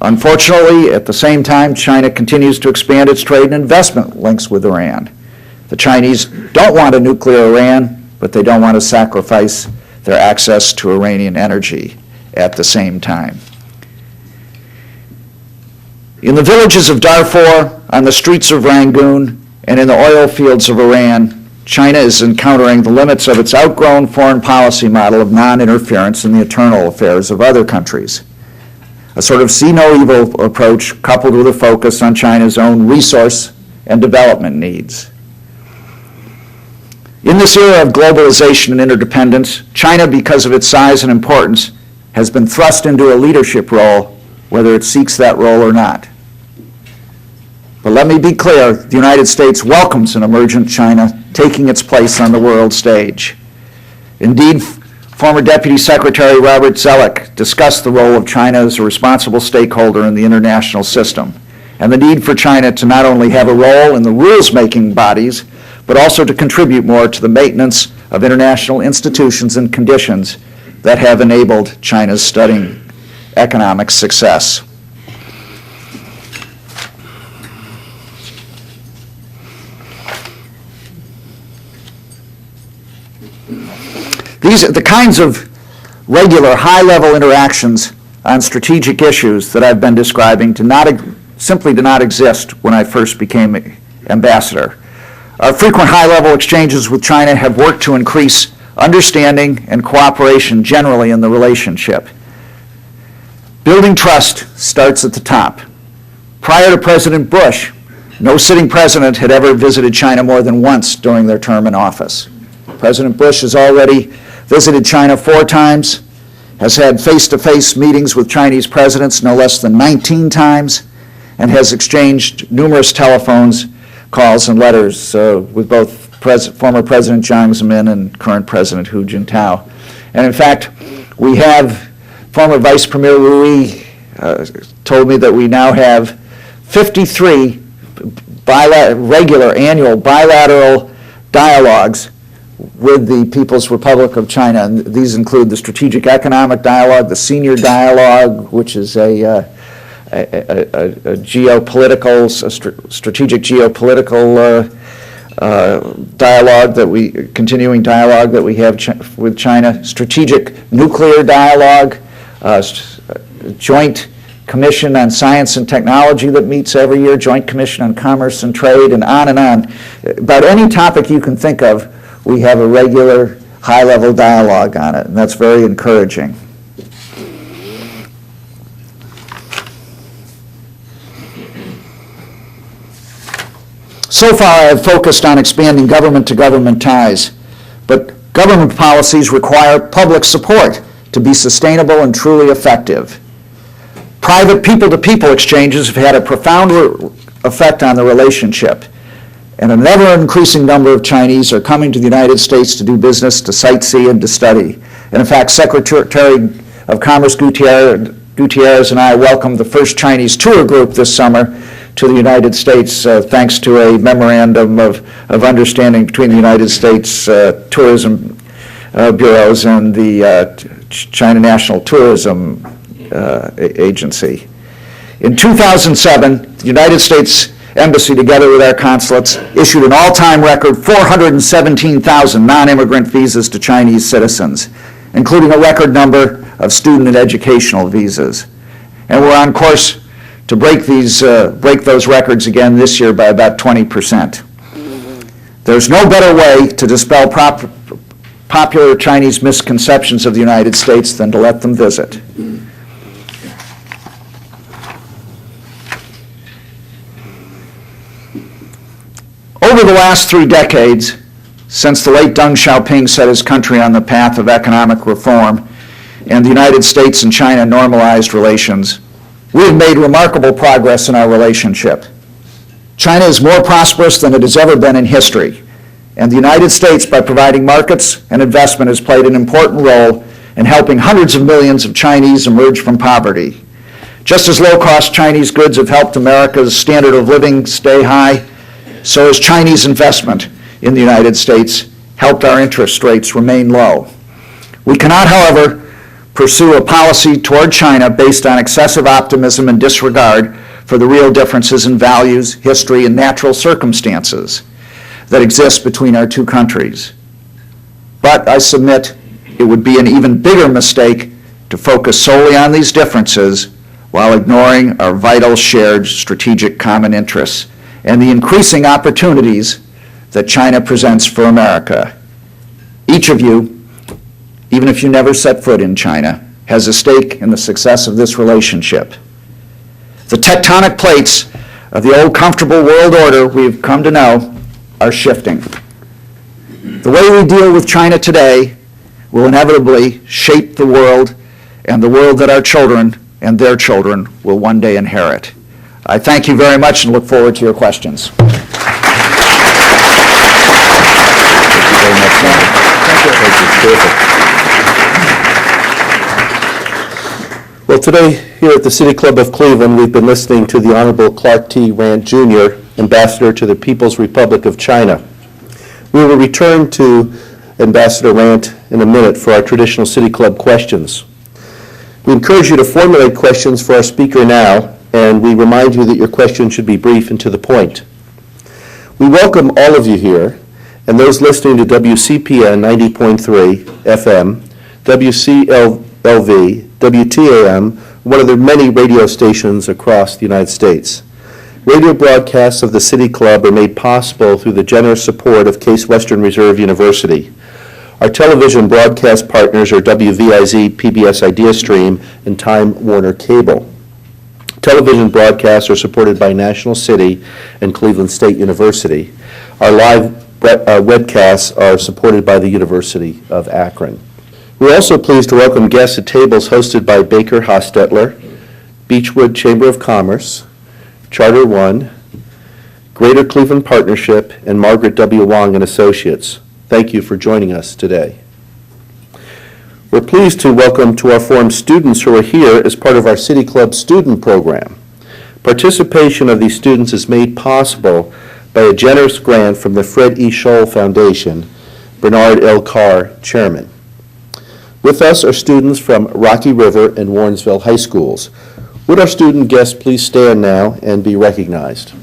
Unfortunately, at the same time, China continues to expand its trade and investment links with Iran. The Chinese don't want a nuclear Iran, but they don't want to sacrifice their access to Iranian energy at the same time. In the villages of Darfur, on the streets of Rangoon, and in the oil fields of Iran, China is encountering the limits of its outgrown foreign policy model of non-interference in the internal affairs of other countries. A sort of see-no-evil approach coupled with a focus on China's own resource and development needs. In this era of globalization and interdependence, China, because of its size and importance, has been thrust into a leadership role, whether it seeks that role or not. But let me be clear, the United States welcomes an emergent China taking its place on the world stage. Indeed, former Deputy Secretary Robert Zoellick discussed the role of China as a responsible stakeholder in the international system, and the need for China to not only have a role in the rules-making bodies, but also to contribute more to the maintenance of international institutions and conditions that have enabled China's stunning economic success. These are the kinds of regular, high-level interactions on strategic issues that I've been describing simply did not exist when I first became ambassador. Our frequent high-level exchanges with China have worked to increase understanding and cooperation generally in the relationship. Building trust starts at the top. Prior to President Bush, no sitting president had ever visited China more than once during their term in office. President Bush has already visited China 4 times, has had face-to-face meetings with Chinese presidents no less than 19 times, and has exchanged numerous telephones, calls, and letters with both former President Jiang Zemin and current President Hu Jintao. And in fact, we have former Vice Premier Rui told me that we now have 53 regular annual bilateral dialogues with the People's Republic of China. And these include the Strategic Economic Dialogue, the Senior Dialogue, which is a strategic geopolitical dialogue continuing dialogue that we have with China, Strategic Nuclear Dialogue, Joint Commission on Science and Technology that meets every year, Joint Commission on Commerce and Trade, and on. About any topic you can think of, we have a regular high-level dialogue on it, and that's very encouraging. So far, I have focused on expanding government-to-government ties, but government policies require public support to be sustainable and truly effective. Private people-to-people exchanges have had a profound effect on the relationship, and an ever-increasing number of Chinese are coming to the United States to do business, to sightsee, and to study. And in fact, Secretary of Commerce Gutierrez and I welcomed the first Chinese tour group this summer to the United States, thanks to a memorandum of understanding between the United States tourism bureaus and the China National Tourism Agency. In 2007, the United States Embassy, together with our consulates, issued an all-time record 417,000 non-immigrant visas to Chinese citizens, including a record number of student and educational visas. And we're on course to break those records again this year by about 20%. There's no better way to dispel popular Chinese misconceptions of the United States than to let them visit. Over the last 3 decades, since the late Deng Xiaoping set his country on the path of economic reform and the United States and China normalized relations, we have made remarkable progress in our relationship. China is more prosperous than it has ever been in history, and the United States, by providing markets and investment, has played an important role in helping hundreds of millions of Chinese emerge from poverty. Just as low-cost Chinese goods have helped America's standard of living stay high, so has Chinese investment in the United States helped our interest rates remain low. We cannot, however, pursue a policy toward China based on excessive optimism and disregard for the real differences in values, history, and natural circumstances that exist between our two countries. But I submit it would be an even bigger mistake to focus solely on these differences while ignoring our vital shared strategic common interests and the increasing opportunities that China presents for America. Each of you, even if you never set foot in China, has a stake in the success of this relationship. The tectonic plates of the old comfortable world order we've come to know are shifting. The way we deal with China today will inevitably shape the world and the world that our children and their children will one day inherit. I thank you very much and look forward to your questions. Thank you very much, Matt. Thank you. Terrific. Well, today here at the City Club of Cleveland, we've been listening to the Honorable Clark T. Randt, Jr., Ambassador to the People's Republic of China. We will return to Ambassador Randt in a minute for our traditional City Club questions. We encourage you to formulate questions for our speaker now, and we remind you that your question should be brief and to the point. We welcome all of you here, and those listening to WCPN 90.3 FM, WCLV, WTAM, one of the many radio stations across the United States. Radio broadcasts of the City Club are made possible through the generous support of Case Western Reserve University. Our television broadcast partners are WVIZ, PBS IdeaStream, and Time Warner Cable. Television broadcasts are supported by National City and Cleveland State University. Our live webcasts are supported by the University of Akron. We're also pleased to welcome guests at tables hosted by Baker Hostetler, Beechwood Chamber of Commerce, Charter One, Greater Cleveland Partnership, and Margaret W. Wong and Associates. Thank you for joining us today. We're pleased to welcome to our forum students who are here as part of our City Club student program. Participation of these students is made possible by a generous grant from the Fred E. Scholl Foundation, Bernard L. Carr, Chairman. With us are students from Rocky River and Warrensville High Schools. Would our student guests please stand now and be recognized?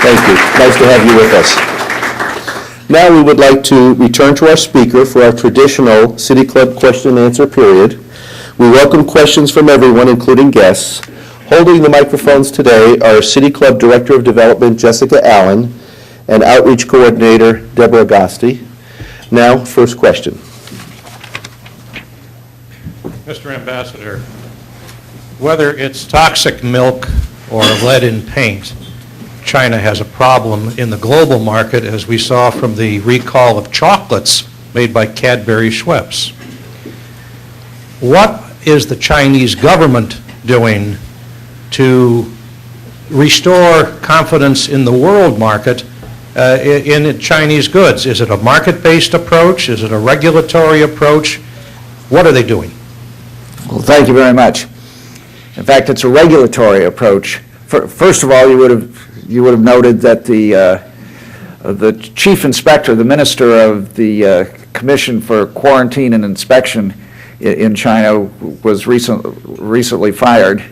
Thank you. Nice to have you with us. Now we would like to return to our speaker for our traditional City Club question and answer period. We welcome questions from everyone, including guests. Holding the microphones today are City Club Director of Development Jessica Allen and Outreach Coordinator Deborah Gosti. Now, first question. Mr. Ambassador, whether it's toxic milk or lead in paint, China has a problem in the global market, as we saw from the recall of chocolates made by Cadbury Schweppes. What is the Chinese government doing to restore confidence in the world market in Chinese goods? Is it a market-based approach? Is it a regulatory approach? What are they doing? Well, thank you very much. In fact, it's a regulatory approach. First of all, you would have noted that the chief inspector, the minister of the Commission for Quarantine and Inspection in China, was recently fired,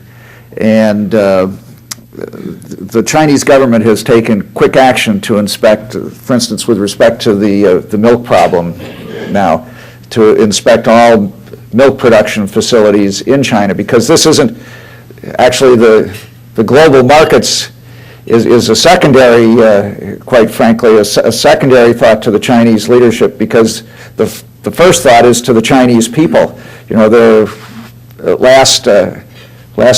and the Chinese government has taken quick action to inspect, for instance, with respect to the milk problem now, to inspect all milk production facilities in China, because this isn't actually the global markets is a secondary, quite frankly, a secondary thought to the Chinese leadership, because the first thought is to the Chinese people. You know, the last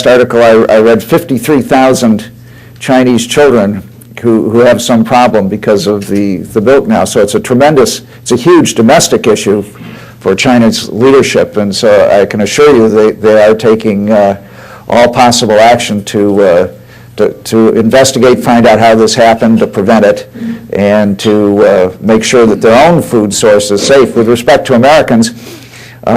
article I read, 53,000 Chinese children who have some problem because of the milk now. So it's a huge domestic issue for China's leadership, and so I can assure you they are taking all possible action to investigate, find out how this happened, to prevent it, and to make sure that their own food source is safe. With respect to Americans,